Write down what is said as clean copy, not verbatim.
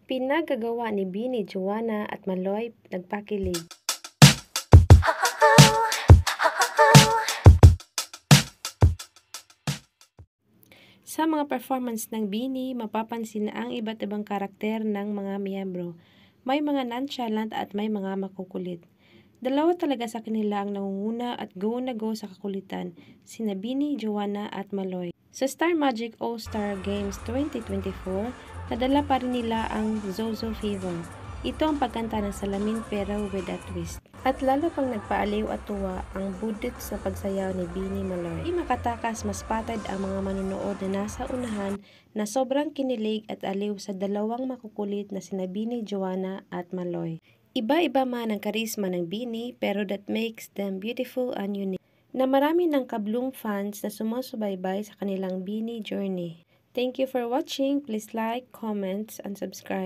Pinagagawa ni Bini, Joanna at Maloy nagpakilig. Sa mga performance ng Bini, mapapansin na ang iba't ibang karakter ng mga miyembro. May mga nonchalant at may mga makukulit. Dalawa talaga sa kanila ang nangunguna at go na go sa kakulitan, sina Bini, Joanna at Maloy. Sa Star Magic All-Star Games 2024, nadala pa rin nila ang Zozo Fever. Ito ang pagkanta ng salamin pero with a twist. At lalo pang nagpaaliw at tuwa ang budits na pagsayaw ni Bini Maloy. Di makatakas, mas patad ang mga manonood na nasa unahan na sobrang kinilig at aliw sa dalawang makukulit na sina Bini, Joanna at Maloy. Iba-iba man ang karisma ng Bini pero that makes them beautiful and unique. Na marami ng kablong fans na sumusubaybay sa kanilang Bini journey. Thank you for watching. Please like, comment, and subscribe.